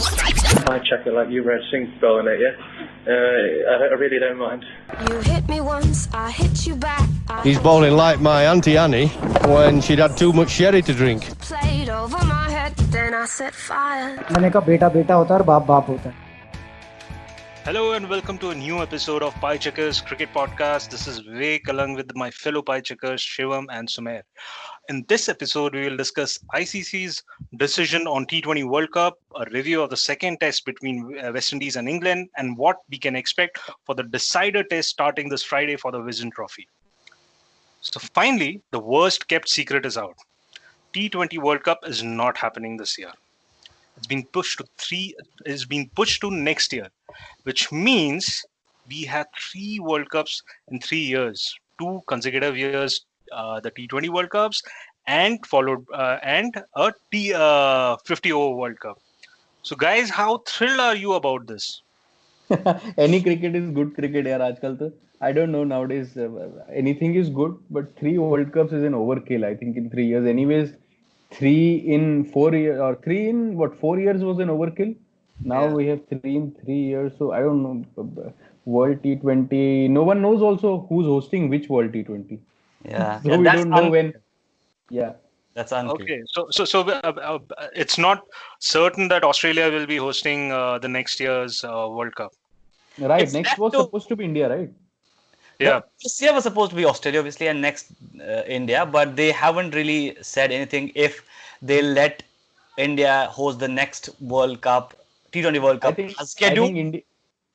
I check it like you read Sink bowling it, yeah? I really don't mind. You hit me once, I hit you back. He's bowling like my Auntie Annie when she'd had too much sherry to drink. Played over my head, then I set fire. मैंने कहा बेटा बेटा होता है और बाप बाप होता है. Hello and welcome to a new episode of Pie Checkers Cricket Podcast. This is Vivek along with my fellow Pie Checkers Shivam and Sumer. In this episode, we will discuss ICC's decision on T20 World Cup, a review of the second test between West Indies and England, and what we can expect for the decider test starting this Friday for the Wisden Trophy. So finally, the worst kept secret is out. T20 World Cup is not happening this year. It's been pushed to next year, which means we have 3 World Cups in 3 years, 2 consecutive years, the T20 World Cups, and followed and a 50 over World Cup. So, guys, how thrilled are you about this? Any cricket is good cricket, yaar. Aajkal to I don't know nowadays. Anything is good, but 3 World Cups is an overkill. I think in 3 years, anyways. 3 in 4 years or 3 in 4 years was an overkill. Now we have 3 in 3 years. So I don't know. World T20. No one knows also who's hosting which World T20. Yeah. So we don't know when. Yeah. That's unclear. Okay. So it's not certain that Australia will be hosting the next year's World Cup. Right. It's Next was supposed to be India, right? Yeah. This year was supposed to be Australia, obviously, and next India, but they haven't really said anything if they let India host the next World Cup, T20 World Cup as scheduled. I think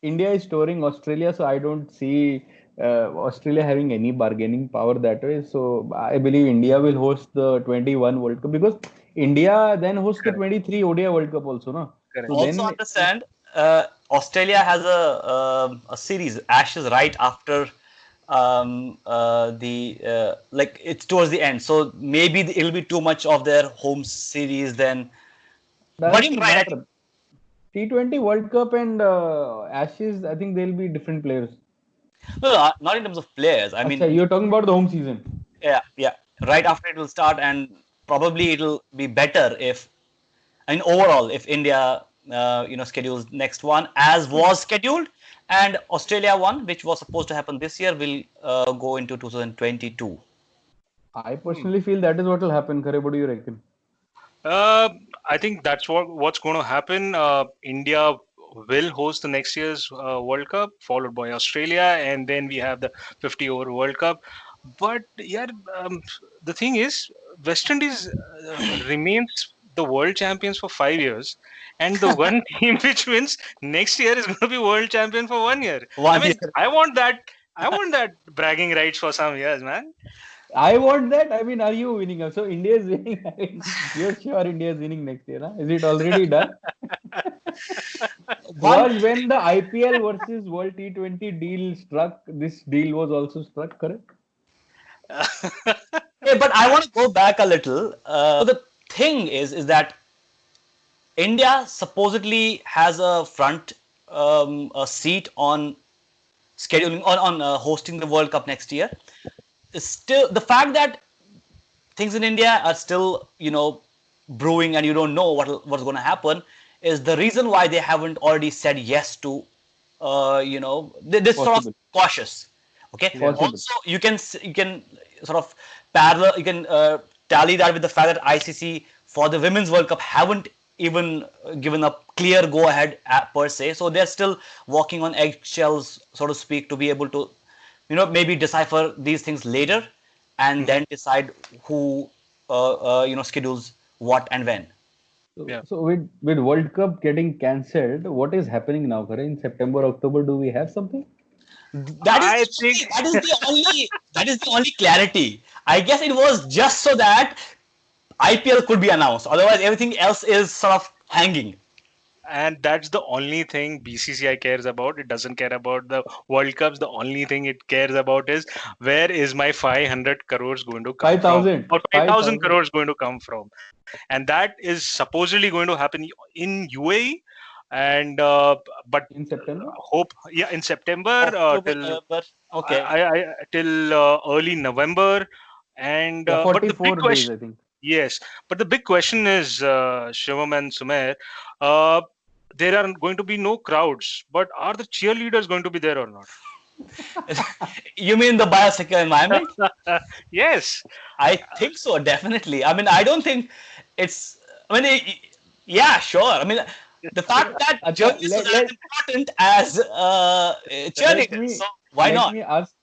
India is touring Australia, so I don't see Australia having any bargaining power that way. So I believe India will host the 21 World Cup because India then hosts the 23 ODI World Cup also, no? Correct. So Also understand, Australia has a series, Ashes, right after it's towards the end, so maybe it'll be too much of their home series then. But you're right. T20 World Cup and Ashes, I think they'll be different players. No, not in terms of players. I mean, you're talking about the home season. Yeah. Right after it will start, and probably it'll be better if India schedules next one as was scheduled, and Australia one, which was supposed to happen this year, will go into 2022. I personally feel that is what will happen. Kare, what do you reckon? I think that's what's going to happen. India will host the next year's World Cup, followed by Australia, and then we have the 50 over World Cup. But the thing is, West Indies remains the world champions for 5 years, and the one team which wins next year is going to be world champion for 1 year. I want that bragging rights for some years, man. I want that. I mean, are you winning? So India is winning. I mean, you're sure India is winning next year? Huh? Is it already done? Was when the IPL versus World T20 deal struck, this deal was also struck, correct? But I want to go back a little. The thing is that India supposedly has a front a seat on scheduling on hosting the World Cup next year. Still, the fact that things in India are still brewing and you don't know what's going to happen is the reason why they haven't already said yes to this sort of cautious. Okay. Yeah. Also, you can sort of parallel. You can tally that with the fact that ICC for the Women's World Cup haven't even given a clear go ahead per se. So they're still walking on eggshells, so to speak, to be able to maybe decipher these things later and then decide who schedules what and when. So with World Cup getting cancelled, what is happening now? In September, October, do we have something? That is the only clarity. I guess it was just so that IPL could be announced. Otherwise, everything else is sort of hanging. And that's the only thing BCCI cares about. It doesn't care about the World Cups. The only thing it cares about is where is my 500 crores going to come 5,000. from? Or 5,000 crores going to come from. And that is supposedly going to happen in UAE. And but in September, in September till early November, and 44 but the big question, days, I think. Yes, but the big question is, Shivam and Sumer, there are going to be no crowds, but are the cheerleaders going to be there or not? You mean the biosecure environment? Yes. I think so, definitely. I mean, I don't think it's. I mean, yeah, sure. I mean, the fact that Acha, journalists are as important as let cheerleaders. me So why let not? me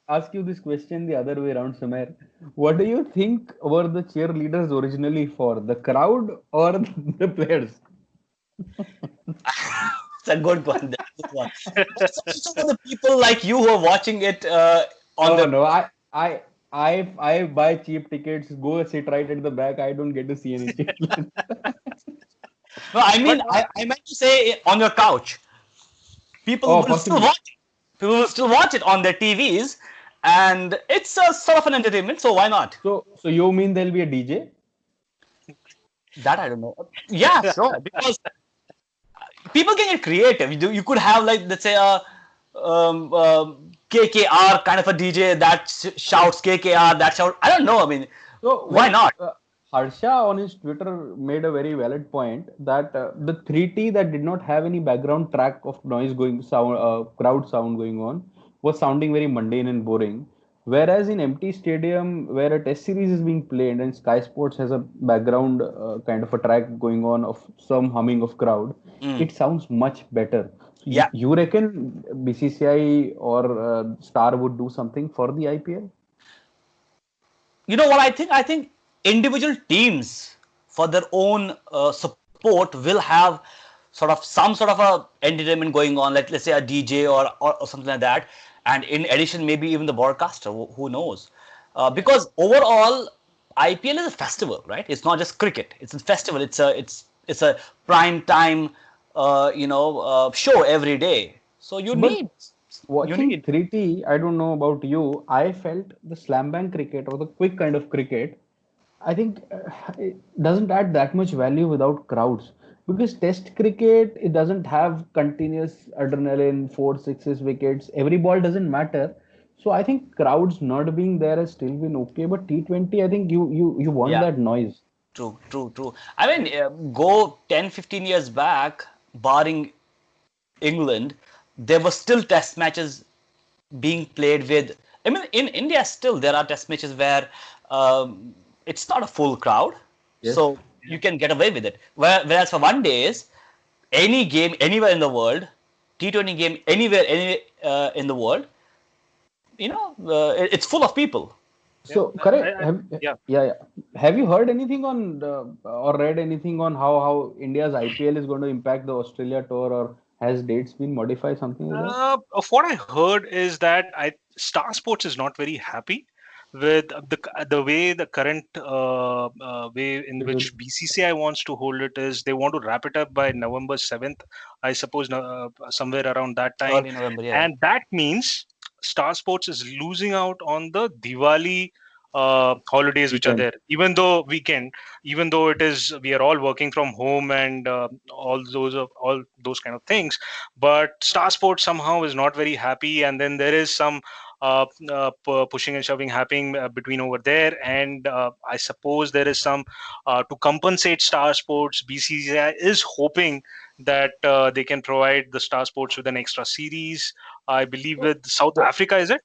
ask you this question the other way around, Sumer. What do you think were the cheerleaders originally for? The crowd or the players? It's a good one. That's a good one. It's also for the people like you who are watching it on No, the. no. I buy cheap tickets. Go sit right at the back. I don't get to see any cheerleaders. No, I But mean, I meant to say on your couch. People Oh, will still possibly. watch it. People will still watch it on their TVs, and it's a sort of an entertainment. So why not? So you mean there'll be a DJ? That I don't know. Yeah, sure. Because people can get creative. You could have like let's say a KKR kind of a DJ that shouts KKR, that shout. I don't know. I mean, So why not? Harsha on his Twitter made a very valid point that the 3T that did not have any background track of noise going sound crowd sound going on was sounding very mundane and boring. Whereas in empty stadium where a test series is being played and Sky Sports has a background kind of a track going on of some humming of crowd, it sounds much better. So Yeah. you reckon BCCI or Star would do something for the IPL? You know what I think? I think individual teams for their own support will have some sort of a entertainment going on, like let's say a DJ or something like that. And in addition, maybe even the broadcaster, who knows? Because overall, IPL is a festival, right? It's not just cricket. It's a festival. It's a prime time, show every day. So you But need you watching need 3T, I don't know about you, I felt the slam bang cricket or the quick kind of cricket, I think it doesn't add that much value without crowds. Because test cricket, it doesn't have continuous adrenaline, four, sixes, wickets. Every ball doesn't matter. So I think crowds not being there has still been okay. But T20, I think you want yeah. that noise. True, true, true. I mean, go 10, 15 years back, barring England, there were still test matches being played with. I mean, in India, still there are test matches where it's not a full crowd, Yes. so you can get away with it. Whereas for one days, any game anywhere in the world, T20 game anywhere in the world, it's full of people. So Yeah, correct. yeah. Yeah. Have you heard anything on or read anything on how India's IPL is going to impact the Australia tour, or has dates been modified, something like that? Of what I heard is that Star Sports is not very happy with the way the current way in which BCCI wants to hold it is. They want to wrap it up by November 7th, I suppose, somewhere around that time, Early November, yeah. and that means Star Sports is losing out on the Diwali holidays which are Weekend. there. Even though it is, we are all working from home and all those kind of things, but Star Sports somehow is not very happy, and then there is some pushing and shoving happening between over there, and I suppose there is some to compensate Star Sports. BCCI is hoping that they can provide the Star Sports with an extra series. I believe with South Africa, is it?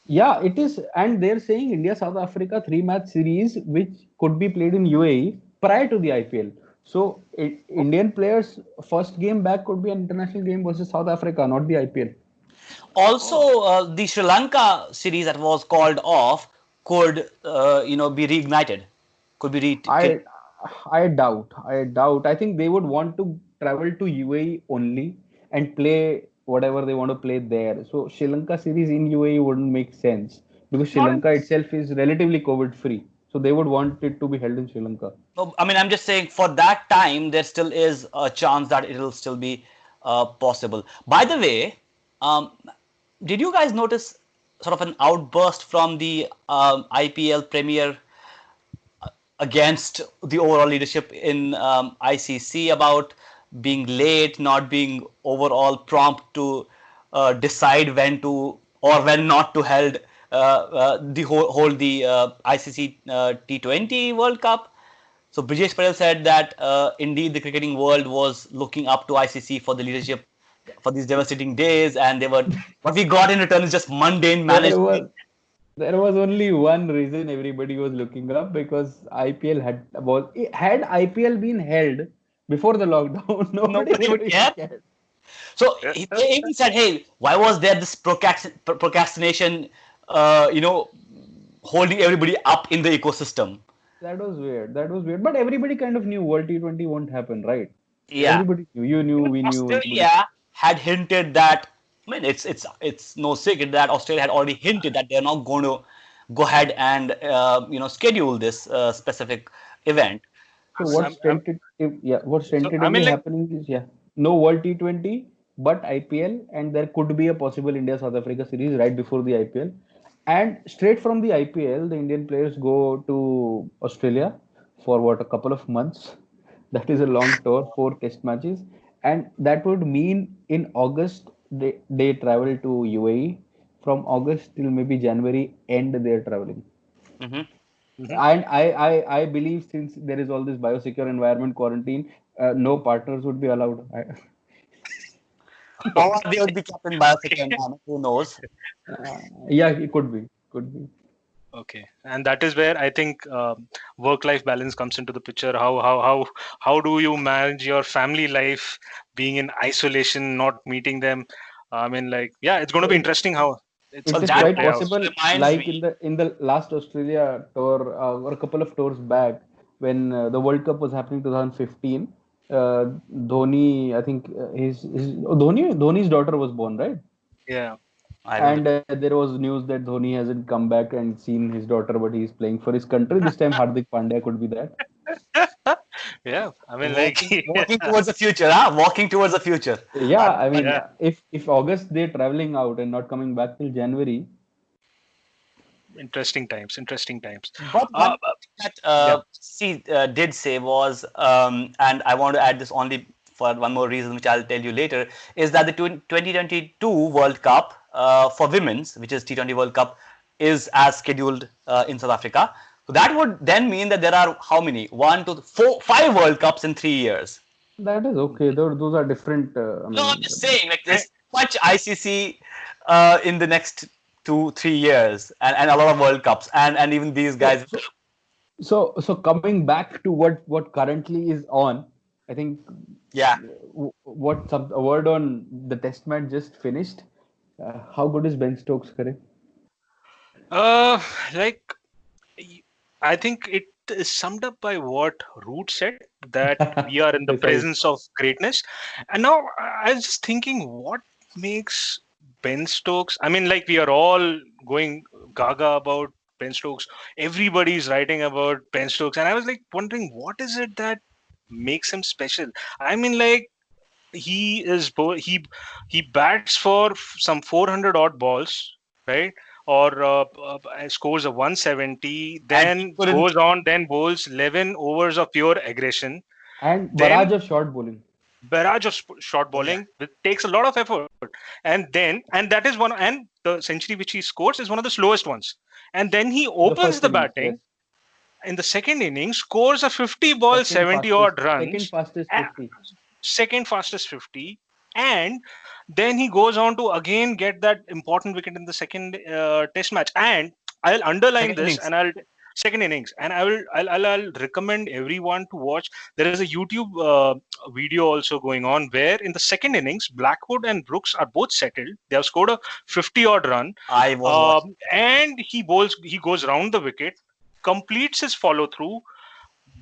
Yeah, it is, and they're saying India South Africa 3-match series, which could be played in UAE prior to the IPL. So Indian players' first game back could be an international game versus South Africa, not the IPL. Also, the Sri Lanka series that was called off could, be reignited. Could be I doubt. I think they would want to travel to UAE only and play whatever they want to play there. So Sri Lanka series in UAE wouldn't make sense because Sri Not Lanka itself is relatively COVID free. So they would want it to be held in Sri Lanka. No, I mean, I'm just saying for that time, there still is a chance that it'll still be possible. By the way, did you guys notice sort of an outburst from the IPL Premier against the overall leadership in ICC about being late, not being overall prompt to decide when to or when not to hold the ICC T20 World Cup? So Brijesh Patel said that indeed the cricketing world was looking up to ICC for the leadership for these devastating days, and what we got in return is just mundane There management. was there was only one reason everybody was looking up, because IPL had IPL been held before the lockdown, nobody Nobody would would even care. care. So they even said, "Hey, why was there this procrastination? Holding everybody up in the ecosystem." That was weird. That was weird. But everybody kind of knew World T20 won't happen, right? Yeah. Everybody knew. You knew, Even we knew, everybody. Australia had hinted that. I mean, it's no secret that Australia had already hinted that they're not going to go ahead and schedule this specific event. So I'm, I'm, what's so I tentatively mean, like, happening is, no World T20, but IPL, and there could be a possible India South Africa series right before the IPL. And straight from the IPL, the Indian players go to Australia for what, a couple of months. That is a long tour, 4 test matches, and that would mean in August they travel to UAE. From August till maybe January end, they're traveling. Mhm. mhm. And I believe, since there is all this biosecure environment quarantine, no partners would be allowed. Or they would be kept in biosecure environment. Who knows? Yeah, it could be, could be. Okay, and that is where I think work-life balance comes into the picture. How do you manage your family life, being in isolation, not meeting them? I mean, like, yeah, it's going to So be interesting how it's Well, it is going to that quite play out. also possible, reminds like me. in the last Australia tour, or a couple of tours back, when the World Cup was happening 2015. Dhoni, I think Dhoni's daughter was born, right? Yeah. I don't. And there was news that Dhoni hasn't come back and seen his daughter, but he's playing for his country. This time, Hardik Pandya could be that. Yeah, I mean, like, Walking towards the future, huh? Walking towards the future. Yeah, I mean, yeah, if August they're traveling out and not coming back till January. interesting times, interesting times. But one Uh, thing that yeah, she did say was, and I want to add this only for one more reason, which I'll tell you later, is that the 2022 World Cup for women's, which is T20 World Cup, is as scheduled in South Africa. So that would then mean that there are how many? 1, 2, 4, 5 World Cups in 3 years. That is okay. Those are different. I No, I'm mean, just saying, like and, there's much ICC in the next 2, 3 years, and a lot of World Cups, and even these so guys. so so coming back to what currently is on, I think, Yeah. a word on the test match just finished. How good is Ben Stokes, Kare? uh, like, I think it is summed up by what Root said, that we are in the Precise. presence of greatness. And now I was just thinking, what makes Ben Stokes? I mean, like, we are all going gaga about Ben Stokes. Everybody's writing about Ben Stokes. And I was like wondering, what is it that makes him special? I mean, like, he is he bats for some 400 odd balls, right? Or scores a 170, And he then couldn't. goes on, then bowls 11 overs of pure aggression, And barrage then of short bowling. barrage of short Yeah. bowling, which takes a lot of effort, and that is one, and the century which he scores is one of the slowest ones, and then he In the opens first the innings, yes. batting in the second inning, scores a 50 ball, 70 odd Second runs, fastest a- 50. second fastest 50, and then he goes on to again get that important wicket in the second test match. And I'll underline Second this, innings. and I'll second innings, and I'll recommend everyone to watch. There is a YouTube video also going on where in the second innings, Blackwood and Brooks are both settled. They have scored a 50 odd run, I was watching. and he goes round the wicket, completes his follow through.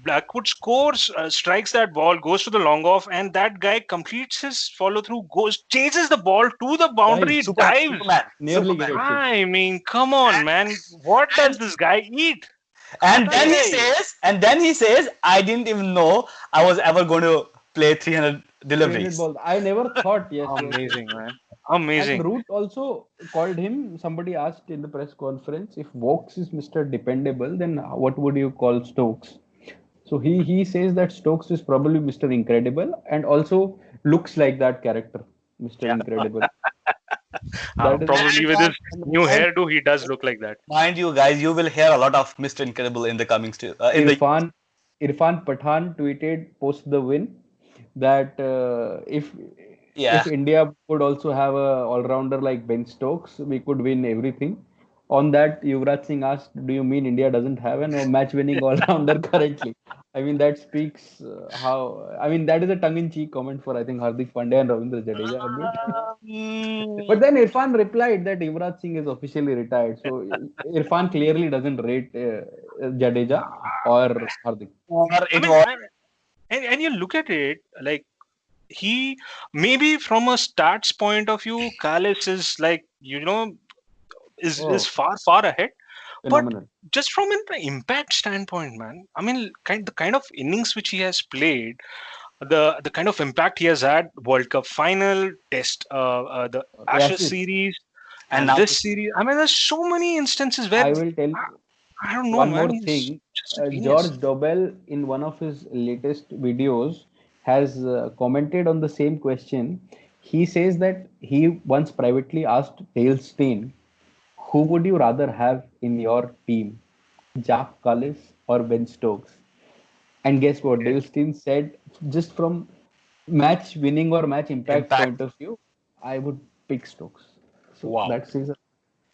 Blackwood scores, strikes that ball, goes to the long off, and that guy completes his follow through, goes, chases the ball to the boundary, Dives. dives. Superman. Nearly Superman. gets it. I mean, come on, man. What does this guy eat? And What then does he says, I didn't even know I was ever going to play 300 300 deliveries. balls. I never thought, yes. Amazing, man. And Amazing. Root also called him. Somebody asked in the press conference, if Vokes is Mr. Dependable, then what would you call Stokes? So he says that Stokes is probably Mr. Incredible, and also looks like that character, Mr. Incredible. That is Probably with his And new hairdo, he does look like that. mind you, guys, you will hear a lot of Mr. Incredible in the coming in the Irfan. Irfan Pathan tweeted post the win that Yeah. if India could also have a all-rounder like Ben Stokes, we could win everything. On that, Yuvraj Singh asked, "Do you mean India doesn't have an match-winning all-rounder currently?" I mean, that speaks how. I mean, that is a tongue-in-cheek comment for I think Hardik Pandya and Ravindra Jadeja a bit. But then Irfan replied that Yuvraj Singh is officially retired, so Irfan clearly doesn't rate Jadeja or Hardik. Or I it mean, was and you look at it like he maybe from a stats point of view, Kalis is like Oh, is far ahead. But phenomenal. just from an impact standpoint, man, I mean, the kind of innings which he has played, the kind of impact he has had, World Cup final, Test, the Ashes Ashes. series, and and now this series. I mean, there's so many instances where I will tell I don't know, one man. more He's thing. just a genius. George Dobell, in one of his latest videos, has commented on the same question. He says that he once privately asked Dale Steyn, who would you rather have in your team, Jack Cullis or Ben Stokes? And guess what? Okay. Dale Steyn said, just from match winning or match impact impact. point of view, I would pick Stokes. So Wow. that says,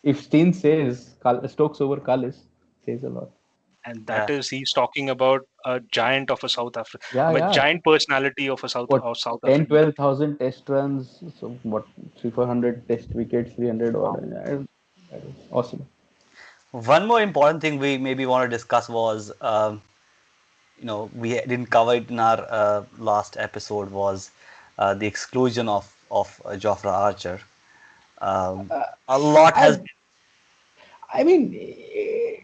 if Steyn says Stokes over Cullis, says a lot. And Yeah. that is he's talking about a giant of a South Africa, Yeah, a yeah. giant personality of a What, South 10, African. 12,000 test runs, so what, 300, 400 test wickets, 300 Wow. odd. That is awesome. One more important thing we maybe want to discuss was, we didn't cover it in our last episode, was the exclusion of Jofra Archer. A lot has. I mean,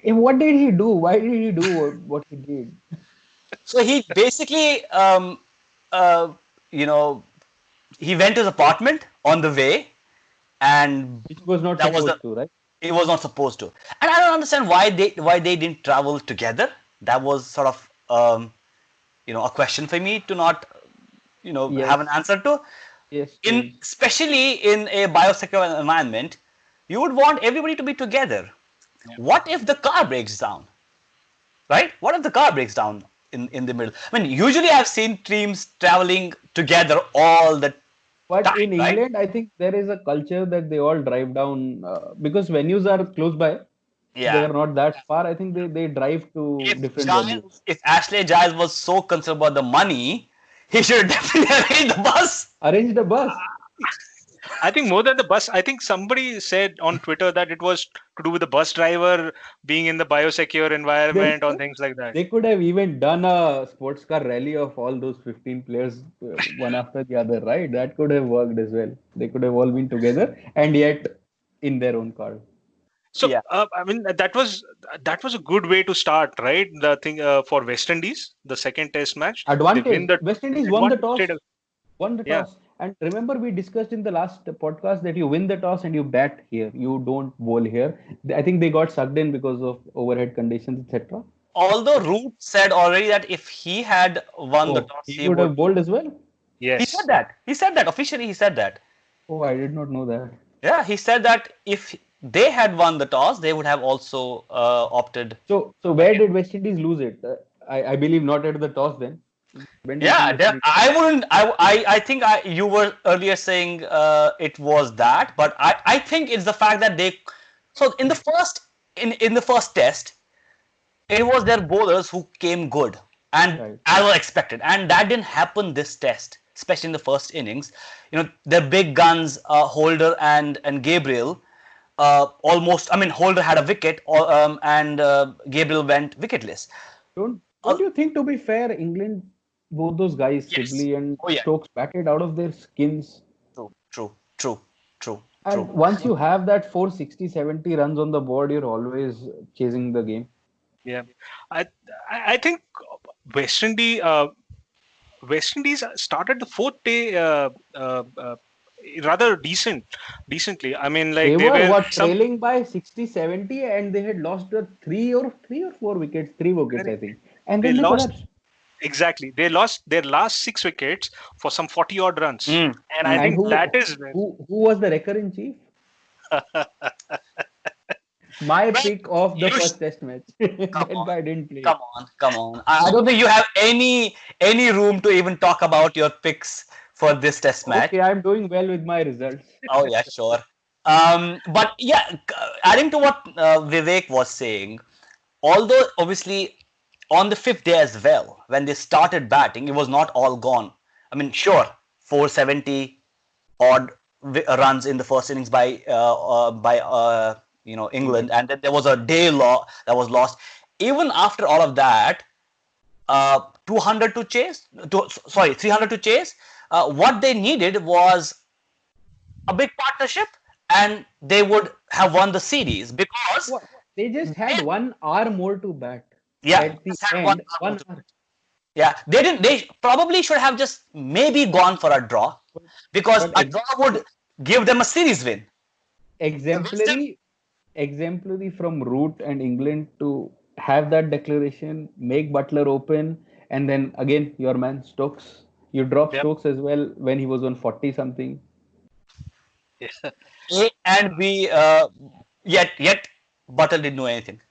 what did he do? Why did he do what he did? So he basically, uh, you know, he went to his apartment on the way, and Which was not that was supposed to, right? he was not supposed to. And I don't understand why they didn't travel together. That was sort of a question for me to not have an Yes, answer to. yes, In strange. especially in a biosecure environment, you would want everybody to be together. Yeah. What if the car breaks down? Right? What if the car breaks down in the middle? I mean, usually I've seen teams traveling together all the But time, in right? England, I think there is a culture that they all drive down because venues are close by. They Yeah. are not that far. I think they drive to different venues. If Ashley Giles was so concerned about the money, he should definitely arrange the bus. Arrange the bus. I think more than the bus, I think somebody said on Twitter that it was to do with the bus driver being in the biosecure environment or things like that. They could have even done a sports car rally of all those 15 players, one after the other, right? That could have worked as well. They could have all been together and yet in their own car. So Yeah. I mean that was a good way to start, right? The thing for West Indies, the second Test match, they win Advantage. the West Indies won the advantage toss. straight away. Won the Yeah, toss. And remember, we discussed in the last podcast that you win the toss and you bat here. You don't bowl here. I think they got sucked in because of overhead conditions, etc. Although Root said already that if he had won the Oh, toss, he he would would. have bowled as well. He yes. said that. He said that officially. He said that. Oh, I did not know that. Yeah, he said that if they had won the toss, they would have also opted. So where did West Indies lose it? I believe not at the toss then. When do you think West Yeah, Indies- I wouldn't. I think you were earlier saying it was that, but I think it's the fact that they. So in the first test, it was their bowlers who came good and Right. as was expected, and that didn't happen this test, especially in the first innings. Their big guns, Holder and Gabriel. Almost, I mean, Holder had a wicket, and Gabriel went wicketless. Don't you think, to be fair, England, both those guys, Yes. Sibley and Oh, yeah. Stokes, batted out of their skins. True. And once you have that 460, 70 runs on the board, you're always chasing the game. Yeah, I think West Indies started the fourth day rather decently. I mean, like They were were trailing by 60, 70, and they had lost the three or four wickets, 3 wickets, I think. And they then they lost collapsed. exactly. They lost their last 6 wickets for some 40 odd runs, and I And think that is when who was the wrecker in chief? My pick of the you first test match. Come That on, guy didn't play. come on. I don't think you have any room to even talk about your picks for this test match. Okay, I'm doing well with my results. Oh yeah, sure. But yeah, adding to what Vivek was saying, although obviously on the fifth day as well, when they started batting, it was not all gone. I mean, sure, 470 odd runs in the first innings by England, and then there was a day that was lost. Even after all of that, 200 to chase, 300 to chase. What they needed was a big partnership, and they would have won the series because What? They just had 1 hour more to bat. yeah, At the just had end, hour 1 hour. yeah, they didn't. They probably should have just maybe gone for a draw because But a draw would give them a series win. exemplary from Root and England to have that declaration, make Butler open, and then again your man Stokes. You drop Yep. Stokes as well when he was on 40 something. A and B. Yet Butler didn't know anything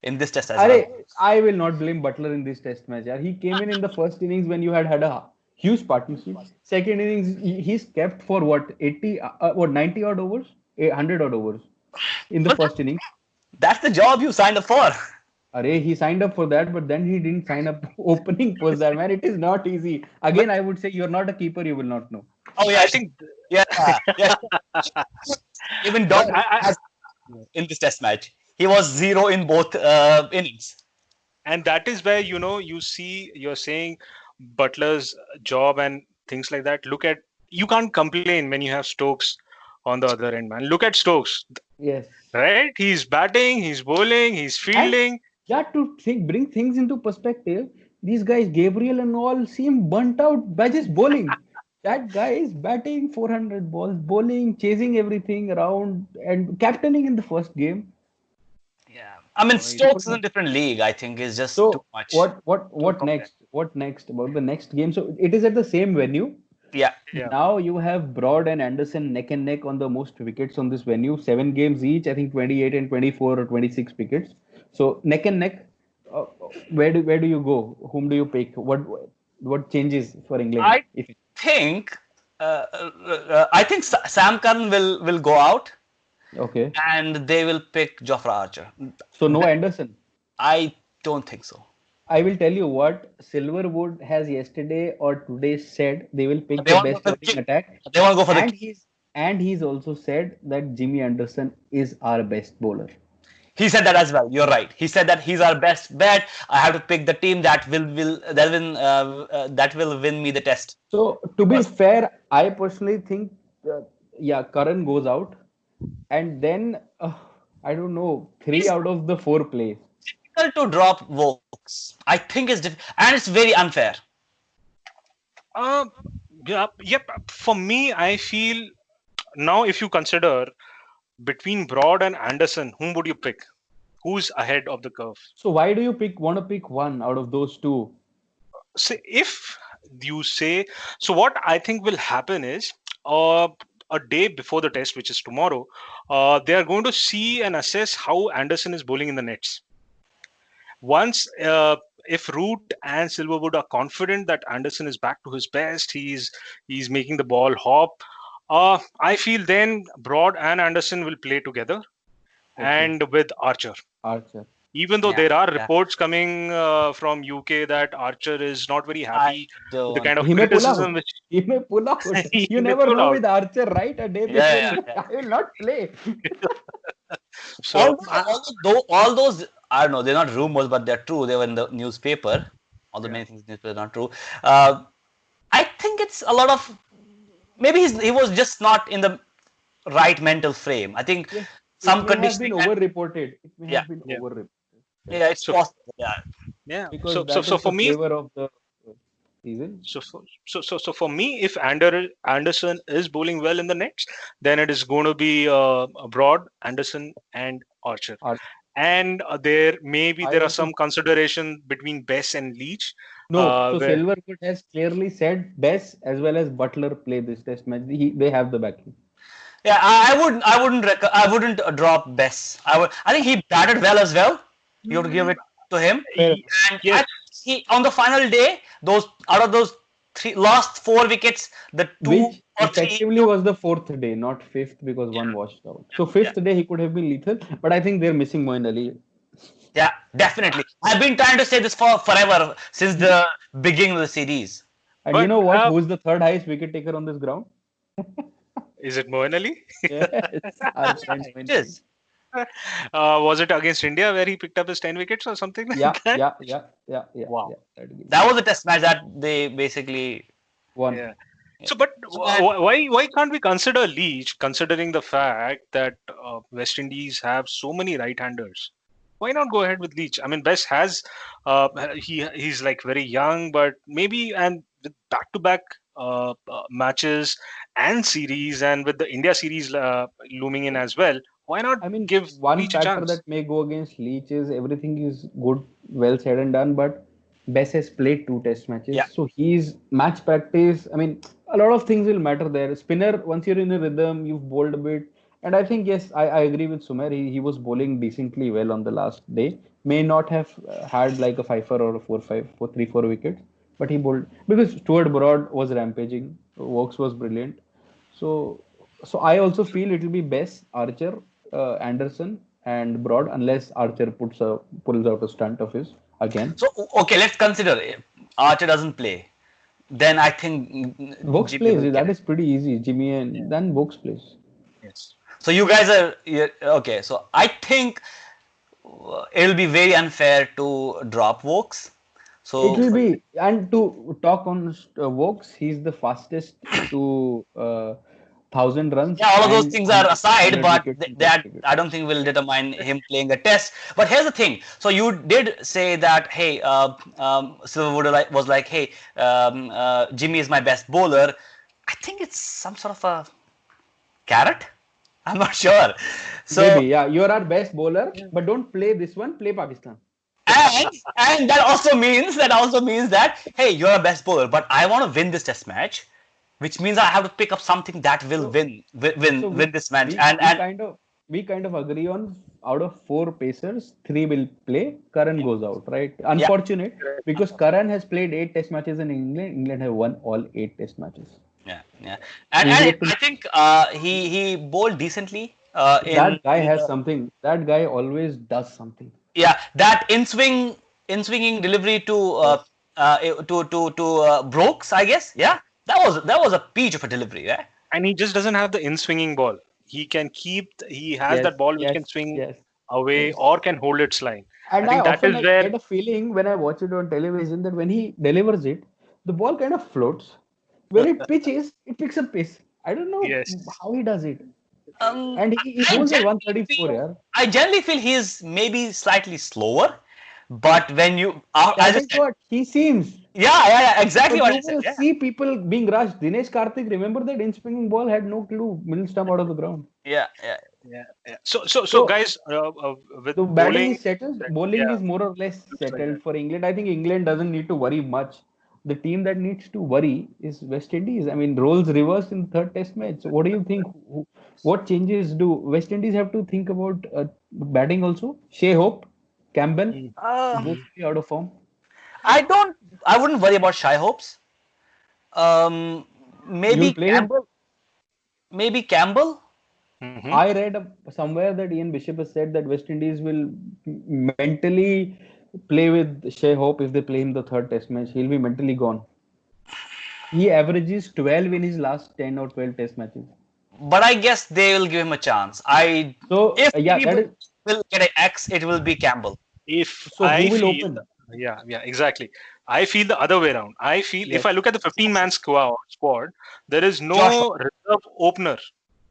in this test as Are, well. I will not blame Butler in this test match. Yaar. He came in the first innings when you had a huge partnership. Second innings, he's kept for what 80, 90 odd overs, 100 odd overs in the But first innings. that's the job you signed up for. Array, he signed up for that, but then he didn't sign up opening for that. Man, it is not easy. Again, I would say you're not a keeper, you will not know. Oh yeah, I think, yeah. Even but Don has in this test match. He was zero in both innings. and that is where you see you're saying Butler's job and things like that. You can't complain when you have Stokes on the other end, man. Look at Stokes, Yes. right? He's batting, he's bowling, he's And fielding. yeah, to bring things into perspective, these guys, Gabriel and all, seem burnt out by just bowling. That guy is batting 400 balls, bowling, chasing everything around, and captaining in the first game. Yeah, I mean It Stokes was is a not. different league. I think is just too So much. what compare. next? What next about the next game? So it is at the same venue. Yeah, Yeah. Now you have Broad and Anderson neck and neck on the most wickets on this venue. 7 games each. I think 28 and 24 or 26 wickets. So neck and neck. Uh, where do you go? Whom do you pick? What changes for England? I think Sam Curran will go out Okay. and they will pick Jofra Archer. So no Anderson. I don't think so. I will tell you what Silverwood has yesterday or today said they will pick They the want to best go for the batting king. attack. They want to go for the. And he's also said that Jimmy Anderson is our best bowler. He said that as well. You're right. He said that he's our best bet. I have to pick the team that will win me the test. So to be fair, I personally think Karan goes out, and then I don't know, 3 out of the 4 plays. Difficult to drop Vokes. I think and it's very unfair. Yep. For me, I feel now if you consider between Broad and Anderson, whom would you pick? Who's ahead of the curve? So why do you want to pick one out of those two? So if you say, so what I think will happen is a day before the test, which is tomorrow, they are going to see and assess how Anderson is bowling in the nets. Once, if Root and Silverwood are confident that Anderson is back to his best, he's making the ball hop. I feel then Broad and Anderson will play together, and with Archer. Even though there are reports coming from UK that Archer is not very happy with the kind of criticism which he may pull out. He You may never pull know out. with Archer, right? A day before, I will not play. So all those, I don't know, they're not rumors, but they're true. They were in the newspaper. Although many things in the newspaper are not true. I think it's a lot of, maybe he was just not in the right mental frame. I think some conditioning have been over-reported. It may have been Yeah. over-reported. Yeah, it's possible. Yeah. Because So that for is the me, flavor of the season. So for me, if Anderson is bowling well in the nets, then it is going to be Broad, Anderson, and Archer. And there are some consideration between Bess and Leach. No, so where- Silverwood has clearly said Bess as well as Butler play this test match. They have the backing. Yeah, I wouldn't drop Bess. I think he batted well as well. You have to give it to him. Fair. And Yes. he on the final day, those out of those last 4 wickets, the two Which or three. effectively was the fourth day, not fifth, because one washed out. So fifth day he could have been lethal, but I think they're missing Moeen Ali. Yeah, definitely. I've been trying to say this for forever since the beginning of the series. And But, you know what? Who's the third highest wicket taker on this ground? Is it Moeen Ali? Yes, our friend It Moeen. is. Was it against India where he picked up his 10 wickets or something like Yeah, that? yeah. Wow. Yeah, That was a test match that they basically. one. Yeah. So, but why can't we consider Leach, considering the fact that West Indies have so many right-handers? Why not go ahead with Leach? I mean, Bess has he's like very young, but maybe and with back-to-back matches and series, and with the India series looming in as well, why not I mean, give one Leach a factor chance? that may go against Leach is everything is good, well said and done, but Bess has played 2 test matches. Yeah. So he's match practice. I mean, a lot of things will matter there. Spinner, once you're in a rhythm, you've bowled a bit. And I think, yes, I agree with Sumer. He was bowling decently well on the last day. May not have had like a fifer or a 4-5, 3-4 wickets, but he bowled because Stuart Broad was rampaging. Wokes was brilliant. So, so I also feel it will be Bess, Archer, Anderson, and Broad, unless Archer pulls out a stunt of his again. So okay, let's consider Archer doesn't play. Then I think Wokes Jimmy will plays. That get is pretty easy. Jimmy and then Wokes plays. Yes. So you guys are okay. So I think it'll be very unfair to drop Wokes. So It will be, and to talk on Wokes, he's the fastest to 1,000 runs. yeah, all of those and things are aside, 100 but wickets in that Test cricket. I don't think will determine him playing a test. But here's the thing. So you did say that, hey, Silverwood was like, hey, Jimmy is my best bowler. I think it's some sort of a carrot. I'm not sure. So Maybe, yeah, you're our best bowler, but don't play this one. Play Pakistan. and that also means that hey, you're a best bowler, but I want to win this test match, which means I have to pick up something that will win this match. We kind of agree on out of 4 pacers, 3 will play. Karan goes out, right? Unfortunate because Karan has played 8 test matches in England. England have won all 8 test matches. Yeah. And I think he bowled decently. That guy has something. That guy always does something. Yeah, that in-swinging delivery to Brooks, I guess. Yeah, that was a peach of a delivery, right? And he just doesn't have the in-swinging ball. He has that ball which can swing away or can hold its line. And I think that is where get a feeling when I watch it on television that when he delivers it, the ball kind of floats. When it pitches, it picks up pace. I don't know how he does it. And he holds at 134, yeah. I generally feel he's maybe slightly slower, but when you That is what he seems. yeah, exactly But what you I said. will Yeah. see people being rushed. Dinesh Karthik, remember that in-swinging ball had no clue, middle stump out of the ground. Yeah. So guys, with So batting bowling, is settled. Bowling is more or less settled for England. I think England doesn't need to worry much. The team that needs to worry is West Indies. I mean, roles reversed in third test match. So what do you think? What changes do West Indies have to think about batting also? Shea Hope, Campbell, both out of form. I wouldn't worry about Shy Hopes. Maybe You'll play him? Campbell. Maybe Campbell. I read somewhere that Ian Bishop has said that West Indies will mentally play with Shea Hope if they play him the third test match. He'll be mentally gone. He averages 12 in his last 10 or 12 test matches. But I guess they will give him a chance. If he will get an X, it will be Campbell. Who will open? Yeah, exactly. I feel the other way around. I feel if I look at the 15-man squad, there is no reserve opener.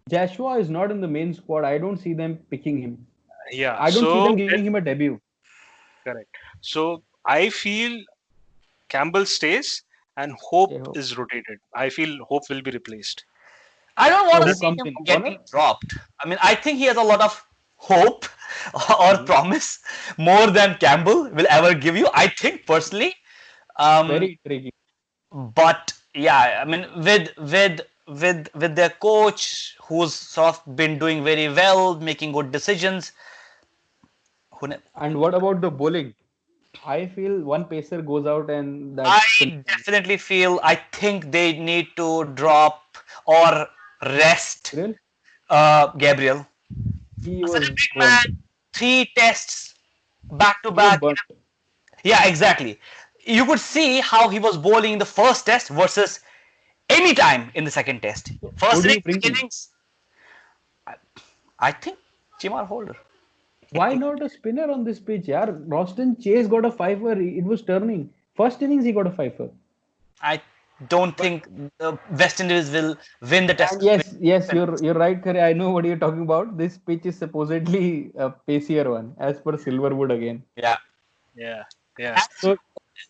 Joshua is not in the main squad. I don't see them picking him. Yeah, I don't see them giving him a debut. Correct. So I feel Campbell stays and Hope is rotated. I feel Hope will be replaced. I don't want to see him getting dropped. I mean, I think he has a lot of hope or promise more than Campbell will ever give you. I think personally. Very intriguing. But yeah, I mean, with with their coach, who's sort of been doing very well, making good decisions. And what about the bowling? I feel one pacer goes out and that I definitely feel I think they need to drop or rest Gabriel, Gabriel. he Such a was big burnt. man, 3 tests back to He was back. burnt. Yeah, exactly. You could see how he was bowling in the first test versus any time in the second test. First Who do you innings, bring second in? innings. I think Chimar Holder. Why not a spinner on this pitch? Yeah, Roston Chase got a fifer. It was turning. First innings he got a fifer. I don't think the West Indies will win the test. And yes, you're right, Kare. I know what you're talking about. This pitch is supposedly a pacier one, as per Silverwood again. Yeah. Yeah. So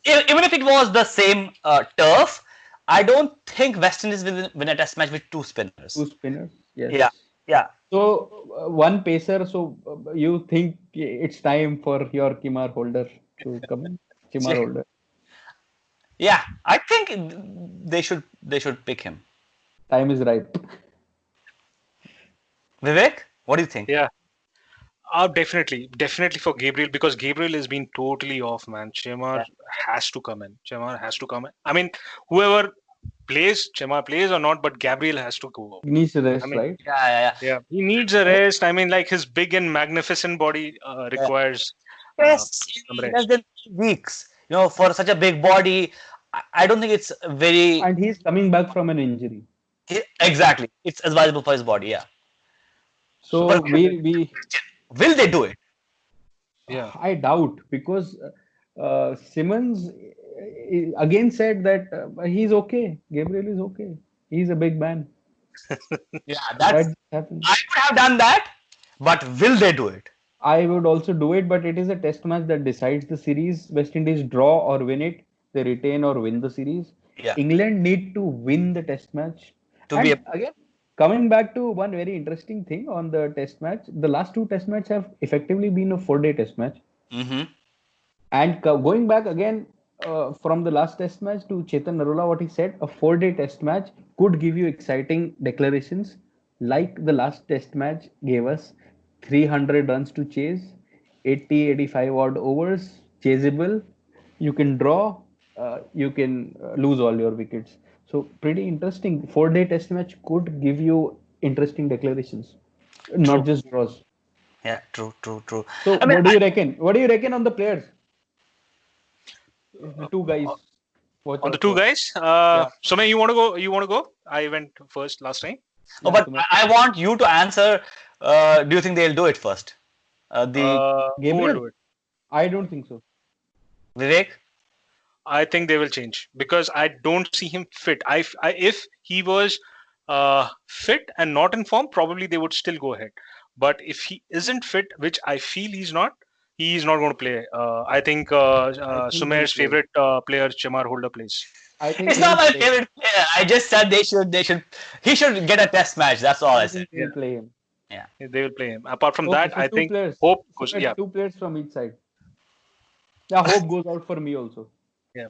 Even if it was the same turf, I don't think West Indies will win a test match with 2 spinners. two spinners. Yes. Yeah. So one pacer. So you think it's time for your Kimar Holder to come in? Kimar Holder. Yeah, I think they should pick him. Time is ripe. Vivek, what do you think? Yeah. Definitely for Gabriel, because Gabriel has been totally off, man. Chemar has to come in. I mean, whoever plays, Chemar plays or not, but Gabriel has to go. He needs to rest, I mean, right? Yeah, he needs a rest. I mean, like his big and magnificent body requires Tests some in rest. less than 2 weeks. For such a big body, I don't think it's very And he's coming back from an injury. exactly. It's advisable for his body. Yeah. So But- we Will they do it? Yeah. I doubt, because Simmons again said that he's okay. Gabriel is okay. He's a big man. Yeah, That that's. happens. I would have done that, but will they do it? I would also do it, but it is a test match that decides the series. West Indies draw or win it, they retain or win the series. Yeah. England need to win the test match. To And be again, coming back to one very interesting thing on the test match, the last 2 test matches have effectively been a 4-day test match. Mm-hmm. And going back again from the last test match to Chetan Narula, what he said, a 4-day test match could give you exciting declarations like the last test match gave us. 300 runs to chase, 80-85 odd overs, chaseable. You can draw, you can lose all your wickets. So pretty interesting. 4-day test match could give you interesting declarations, not just draws. Yeah, true. So I mean, what do you reckon? What do you reckon on the players? The 2 guys. Watch On out the 2 for. guys, Somay, you want to go? I went first last time. Oh, but I want you to answer. Do you think they'll do it first? Who will Gabriel? do it? I don't think so. Vivek? I think they will change, because I don't see him fit. If he was fit and not in form, probably they would still go ahead. But if he isn't fit, which I feel he's not going to play. I think Sumair's he'll play. favorite player, Chemar Holder, plays. I think It's not my he'll play. favorite player. I just said he should get a test match. That's all I said. He'll play him. They will play him. Apart from Okay, that, so I 2 think players. Hope So goes. that's Yeah, 2 players from each side. Yeah, Hope goes out for me also. yeah.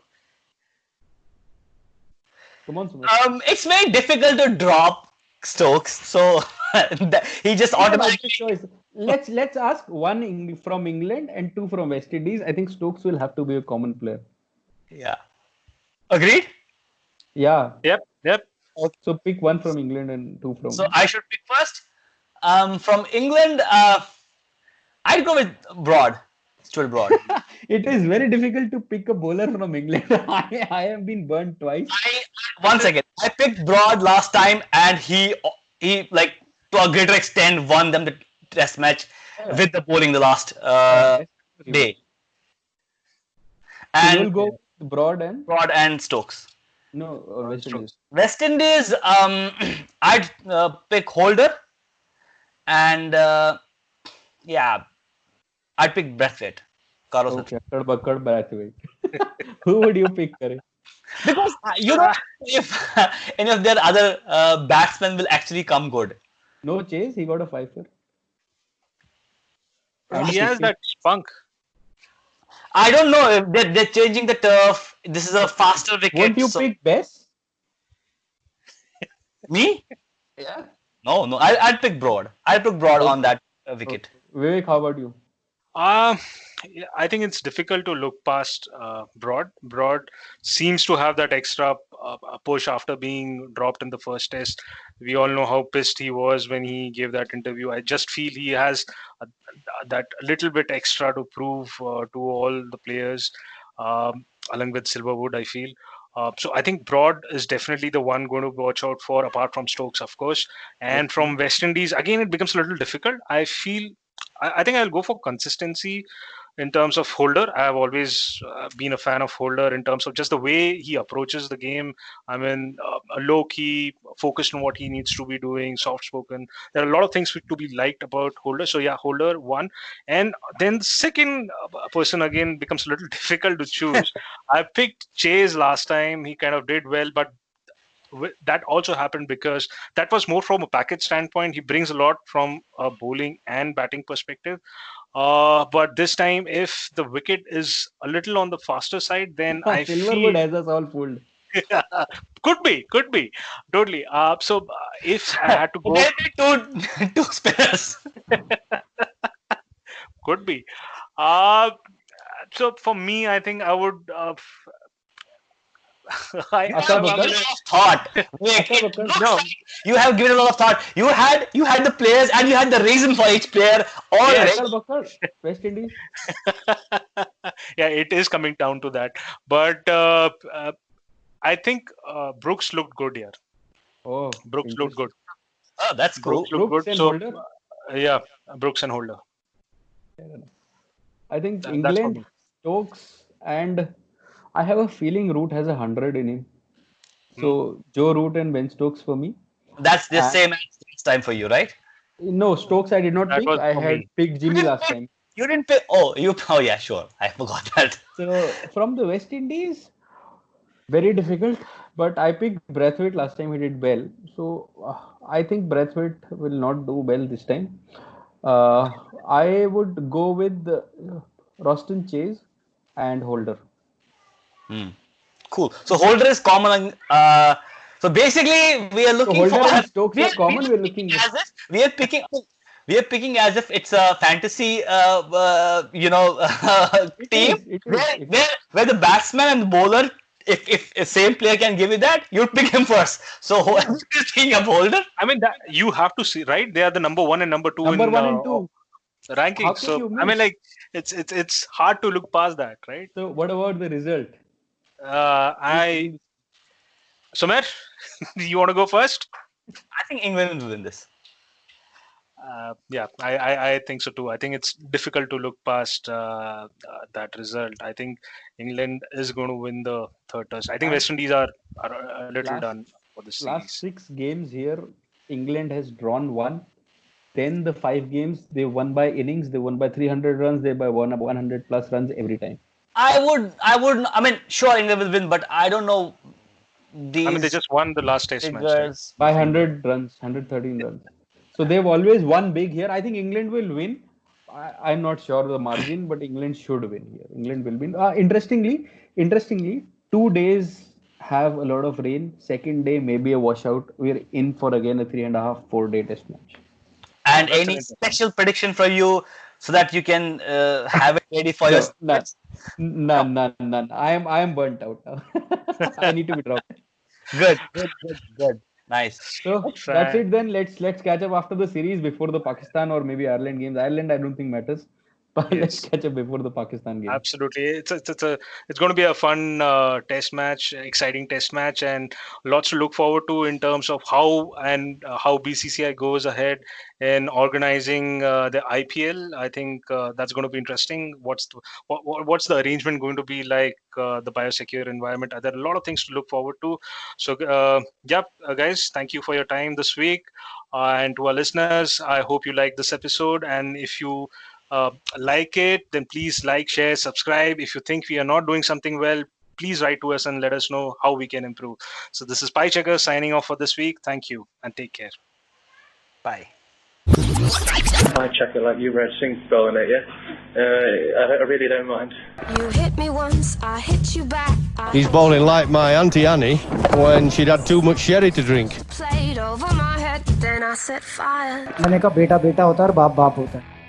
Come on, Sumit. It's very difficult to drop Stokes, so he just automatically. Choice. Let's ask 1 from England and 2 from West Indies. I think Stokes will have to be a common player. Yeah. Agreed. Yeah. Yep. So pick 1 from England and 2 from. So I should pick first. From England, I'd go with Broad. Stuart Broad. It is very difficult to pick a bowler from England. I have been burnt twice. One second. I picked Broad last time, and he like to a greater extent won them the test match with the bowling the last day. So you'll And go with Broad and Stokes. no West Indies. West Indies, I'd pick Holder, and I'd pick Brathwaite. Carlos. Okay, Bakkad Brathwaite. Who would you pick, Kare? Because you know if any of their other batsmen will actually come good. No chase. He got a fifer. He has that spunk. I don't know if they're changing the turf. This is a faster wicket. Won't you so- pick Bess? Me? Yeah. No. I'd pick Broad. I'd pick Broad on that wicket. Vivek, how about you? Yeah, I think it's difficult to look past Broad. Broad seems to have that extra push after being dropped in the first test. We all know how pissed he was when he gave that interview. I just feel he has uh, that little bit extra to prove to all the players, along with Silverwood, I feel. So I think Broad is definitely the one going to watch out for, apart from Stokes, of course. And from West Indies, again, it becomes a little difficult. I feel I think I'll go for consistency in terms of Holder. I've always been a fan of Holder in terms of just the way he approaches the game. I mean, low key, focused on what he needs to be doing, soft spoken. There are a lot of things to be liked about Holder. So, yeah, Holder, one. And then the second person again becomes a little difficult to choose. I picked Chase last time. He kind of did well, but that also happened because that was more from a package standpoint. He brings a lot from a bowling and batting perspective. But this time, if the wicket is a little on the faster side, then I Silverwood feel has us all fooled. could be totally. So if I had to go, Then two spinners. could be. So for me, I think I would. Akka Bakar? Thought. Wait, Akka Bakar? No, you have given a lot of thought. You had the players and you had the reason for each player. All Yes. right. Akka Bakar, West Indies. yeah, it is coming down to that. But I think Brooks looked good here. Oh, Brooks looked good. Oh, that's cool. Brooks looked Brooks good. and So Holder? yeah, Brooks and Holder. I think That's for England, me. Stokes, and I have a feeling Root has 100 in him. Hmm. So Joe Root and Ben Stokes for me. That's the And- same as last time for you, right? No, Stokes I did not That pick. was I for had me. picked Jimmy last time. You didn't pick. Oh, yeah, sure. I forgot that. So from the West Indies, very difficult. But I picked Brathwaite last time. He did well. So I think Brathwaite will not do well this time. I would go with Roston Chase and Holder. Cool. So Holder is common. So basically, we are looking Holder for and Stokes are common. We're looking as if we are picking. We are picking as if it's a fantasy, team It is. where the batsman and the bowler, if a same player can give you that, you'd pick him first. So whoever is thinking of Holder, I mean, that you have to see, right? They are the number one and number two Number in one and two. ranking. How can So you I mean, miss? like it's hard to look past that, right? So what about the result? Sumer, you want to go first? I think England will win this. Yeah, I think so too. I think it's difficult to look past that result. I think England is going to win the third test. I think West Indies are a little Last- done for this Last series. 6 games here, England has drawn one. Then the 5 games they won by innings. They won by 300 runs. They by 100 plus runs every time. I mean, sure, England will win, but I don't know these I mean, they just won the last test match. Right? figures. By 100 runs, 113 runs. So they've always won big here. I think England will win. I'm not sure the margin, but England should win here. England will win. Interestingly, 2 days have a lot of rain. Second day maybe a washout. We're in for again a 3.5, 4 day test match. And That's any an special prediction for you so that you can have it ready for your None. I am burnt out now. I need to be dropped. good. Nice. So Try. that's it then. Let's catch up after the series before the Pakistan or maybe Ireland games. Ireland I don't think matters, but let's Yes. catch up before the Pakistan game. Absolutely, it's going to be a fun test match, exciting test match, and lots to look forward to in terms of how BCCI goes ahead in organizing the IPL. I think that's going to be interesting. What's the arrangement going to be like? The biosecure environment. There are a lot of things to look forward to. So, guys, thank you for your time this week, and to our listeners, I hope you like this episode. And if you like it, then please like, share, subscribe. If you think we are not doing something well, please write to us and let us know how we can improve. So this is Pie Checker signing off for this week. Thank you and take care. Bye. I check it like you read Singh spelling it, yeah? I really don't mind. You hit me once, I hit you back. I He's bowling like my Auntie Annie when she'd had too much sherry to drink. played Then I set fire. मैंने कहा बेटा बेटा होता है और बाप बाप होता है.